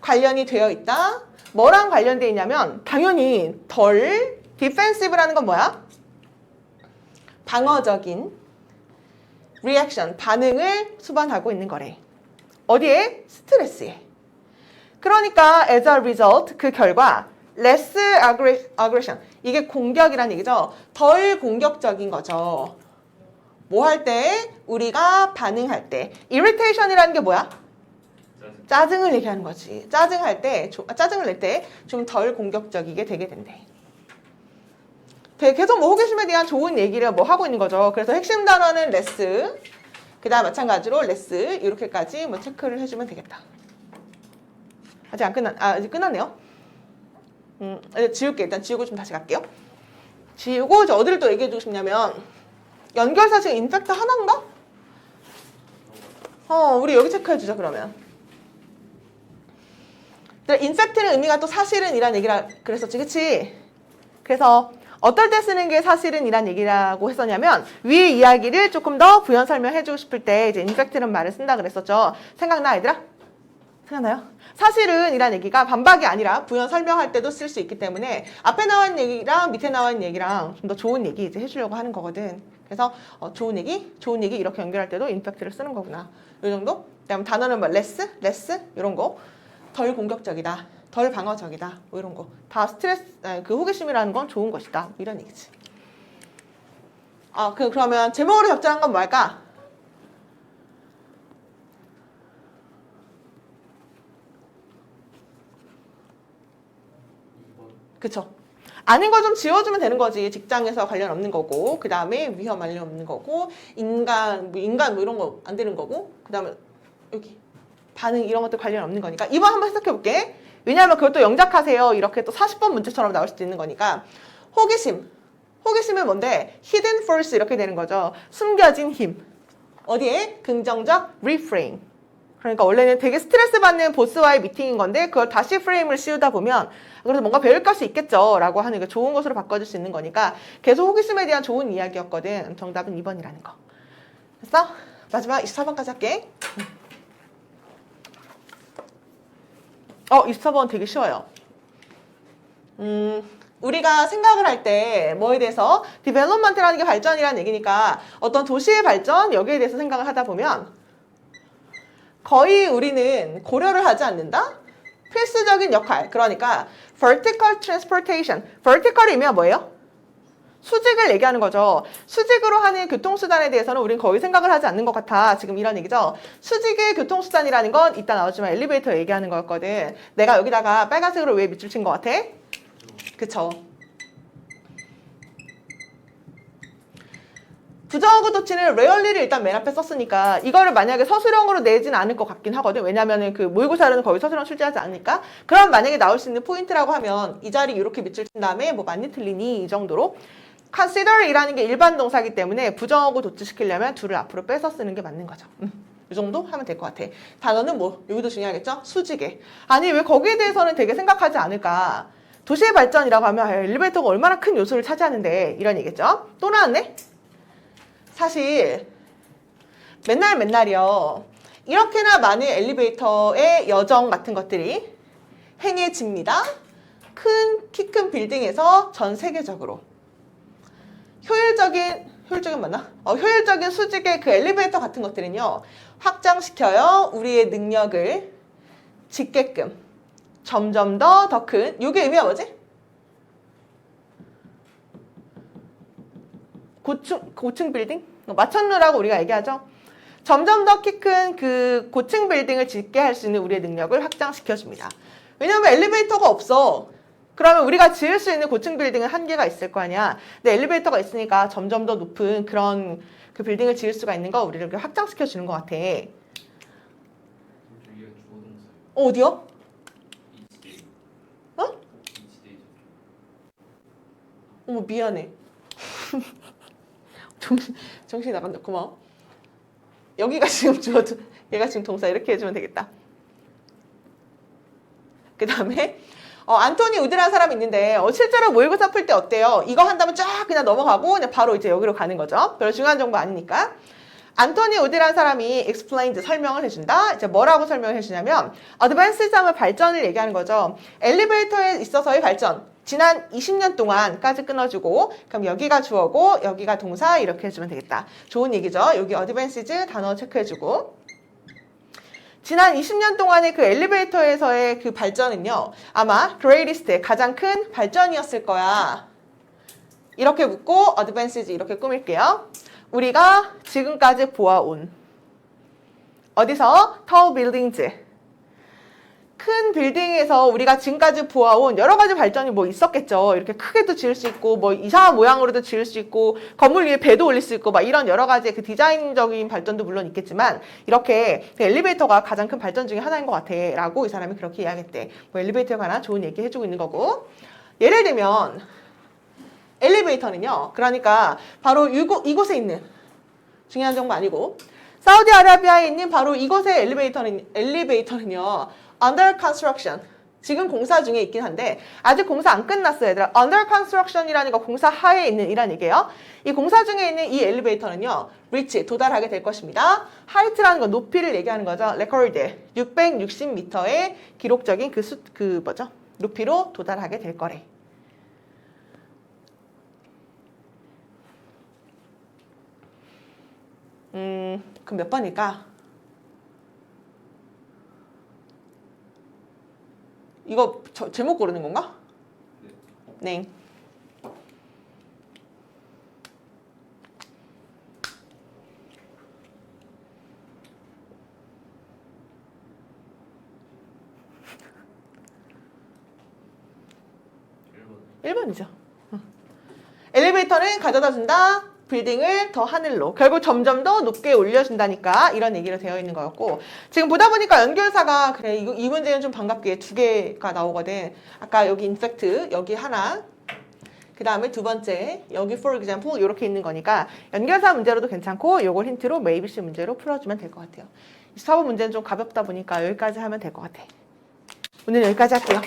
Speaker 1: 관련이 되어 있다. 뭐랑 관련되어 있냐면 당연히 덜 디펜시브라는 건 뭐야? 방어적인 리액션, 반응을 수반하고 있는 거래. 어디에? 스트레스에. 그러니까 as a result 그 결과 less aggression 이게 공격이란 얘기죠. 덜 공격적인 거죠. 뭐 할 때? 우리가 반응할 때. irritation이라는 게 뭐야? 짜증을 얘기하는 거지. 짜증낼 때 좀 덜 공격적이게 되게 된대. 계속 뭐 호기심에 대한 좋은 얘기를 뭐 하고 있는 거죠. 그래서 핵심 단어는 less, 그 다음 마찬가지로 less 이렇게까지 뭐 체크를 해주면 되겠다. 아직 안 이제 끝났네요. 이제 지울게. 일단 지우고 좀 다시 갈게요. 지우고 이제 어디를 또 얘기해주고 싶냐면 연결사 지금 인팩트 하나인가? 우리 여기 체크해주자 그러면. 인팩트는 의미가 또 사실은 이란 얘기라 그랬었지, 그치? 그래서 어떨 때 쓰는 게 사실은 이란 얘기라고 했었냐면 위의 이야기를 조금 더 부연 설명해주고 싶을 때 이제 인팩트는 말을 쓴다 그랬었죠. 생각나 얘들아? 생각나요? 사실은 이란 얘기가 반박이 아니라 부연 설명할 때도 쓸 수 있기 때문에 앞에 나와 있는 얘기랑 밑에 나와 있는 얘기랑 좀 더 좋은 얘기 이제 해주려고 하는 거거든. 그래서 좋은 얘기 이렇게 연결할 때도 인팩트를 쓰는 거구나. 이 정도? 그다음 단어는 뭐 less 이런 거. 덜 공격적이다, 덜 방어적이다, 뭐 이런 거. 다 그 호기심이라는 건 좋은 것이다. 이런 얘기지. 그러면 제목으로 적절한 건 뭐 할까? 그쵸. 아닌 거 좀 지워주면 되는 거지. 직장에서 관련 없는 거고, 그 다음에 위험 관련 없는 거고, 인간 뭐 이런 거 안 되는 거고, 그 다음에 여기 반응 이런 것들 관련 없는 거니까 2번 한번 해석해 볼게. 왜냐하면 그걸 또 영작하세요. 이렇게 또 40번 문제처럼 나올 수도 있는 거니까. 호기심은 뭔데? hidden force 이렇게 되는 거죠. 숨겨진 힘. 어디에? 긍정적 reframe. 그러니까 원래는 되게 스트레스 받는 보스와의 미팅인 건데 그걸 다시 프레임을 씌우다 보면 그래서 뭔가 배울 것이 있겠죠 라고 하는 게 좋은 것으로 바꿔줄 수 있는 거니까 계속 호기심에 대한 좋은 이야기였거든. 정답은 2번이라는 거. 됐어? 마지막 24번까지 할게. 24번 되게 쉬워요. 우리가 생각을 할 때 뭐에 대해서 디벨롭먼트라는 게 발전이라는 얘기니까 어떤 도시의 발전 여기에 대해서 생각을 하다 보면 거의 우리는 고려를 하지 않는다? 필수적인 역할. 그러니까 vertical transportation. vertical이면 뭐예요? 수직을 얘기하는 거죠. 수직으로 하는 교통수단에 대해서는 우린 거의 생각을 하지 않는 것 같아. 지금 이런 얘기죠. 수직의 교통수단이라는 건 이따 나오지만 엘리베이터 얘기하는 거였거든. 내가 여기다가 빨간색으로 왜 밑줄 친 것 같아? 그쵸. 부정하고 도치는 rarely를 일단 맨 앞에 썼으니까 이거를 만약에 서술형으로 내진 않을 것 같긴 하거든. 왜냐면은 그 모의고사는 거의 서술형 출제하지 않으니까. 그럼 만약에 나올 수 있는 포인트라고 하면 이 자리 이렇게 밑줄 친 다음에 뭐 맞니 틀리니 이 정도로 consider이라는 게 일반 동사이기 때문에 부정하고 도치시키려면 둘을 앞으로 빼서 쓰는 게 맞는 거죠. 이 정도 하면 될 것 같아. 단어는 뭐 여기도 중요하겠죠? 수직에. 아니 왜 거기에 대해서는 되게 생각하지 않을까? 도시의 발전이라고 하면 엘리베이터가 얼마나 큰 요소를 차지하는데 이런 얘기겠죠? 또 나왔네? 사실 맨날이요. 이렇게나 많은 엘리베이터의 여정 같은 것들이 행해집니다. 키 큰 빌딩에서 전 세계적으로. 효율적인 맞나? 효율적인 수직의 그 엘리베이터 같은 것들은요. 확장시켜요. 우리의 능력을 짓게끔. 점점 더 큰. 이게 의미가 뭐지? 고층 빌딩? 마천루라고 우리가 얘기하죠. 점점 더 키 큰 그 고층 빌딩을 짓게 할 수 있는 우리의 능력을 확장시켜줍니다. 왜냐하면 엘리베이터가 없어. 그러면 우리가 지을 수 있는 고층 빌딩은 한계가 있을 거 아니야. 근데 엘리베이터가 있으니까 점점 더 높은 그런 그 빌딩을 지을 수가 있는 거 우리를 이렇게 확장시켜주는 것 같아. 어디요?
Speaker 2: each day.
Speaker 1: 어?
Speaker 2: each day.
Speaker 1: 어머 미안해. 정신이 나간다. 고마워. 여기가 지금 주어져. 얘가 지금 동사 이렇게 해주면 되겠다. 그 다음에 안토니 우드라는 사람이 있는데 실제로 모의고사 풀 때 어때요? 이거 한다면 쫙 그냥 넘어가고 그냥 바로 이제 여기로 가는 거죠. 별로 중요한 정보 아니니까. 안토니 우드라는 사람이 explained 설명을 해준다. 이제 뭐라고 설명을 해주냐면 advanced 하면 발전을 얘기하는 거죠. 엘리베이터에 있어서의 발전. 지난 20년 동안까지 끊어주고 그럼 여기가 주어고 여기가 동사 이렇게 해주면 되겠다. 좋은 얘기죠. 여기 advanced 단어 체크해주고 지난 20년 동안의 그 엘리베이터에서의 그 발전은요. 아마 greatest 가장 큰 발전이었을 거야. 이렇게 묻고 advanced 이렇게 꾸밀게요. 우리가 지금까지 보아온 어디서? tall buildings 큰 빌딩에서 우리가 지금까지 보아온 여러 가지 발전이 뭐 있었겠죠. 이렇게 크게도 지을 수 있고 뭐 이상한 모양으로도 지을 수 있고 건물 위에 배도 올릴 수 있고 막 이런 여러 가지 그 디자인적인 발전도 물론 있겠지만 이렇게 그 엘리베이터가 가장 큰 발전 중에 하나인 것 같아 라고 이 사람이 그렇게 이야기했대. 뭐 엘리베이터에 관한 좋은 얘기 해주고 있는 거고 예를 들면 엘리베이터는요. 그러니까 바로 이곳에 있는 중요한 정보 아니고 사우디아라비아에 있는 바로 이곳의 엘리베이터는요. under construction. 지금 공사 중에 있긴 한데 아직 공사 안 끝났어요. 얘들아. under construction이라는 거 공사 하에 있는 이란 얘기예요. 이 공사 중에 있는 이 엘리베이터는요. reach 도달하게 될 것입니다. height라는 건 높이를 얘기하는 거죠. record 660m의 기록적인 그 뭐죠? 높이로 도달하게 될 거래. 그럼 몇 번일까? 이거 제목 고르는 건가? 네. 네. 1번이죠. 엘리베이터는 가져다 준다. 빌딩을 더 하늘로 결국 점점 더 높게 올려준다니까 이런 얘기로 되어 있는 거였고 지금 보다 보니까 연결사가 그래 이 문제는 좀 반갑게 2개가 나오거든. 아까 여기 인팩트 여기 하나 그 다음에 두 번째 여기 for example 이렇게 있는 거니까 연결사 문제로도 괜찮고 이걸 힌트로 maybe 문제로 풀어주면 될 것 같아요. 24번 문제는 좀 가볍다 보니까 여기까지 하면 될 것 같아. 오늘 여기까지 할게요.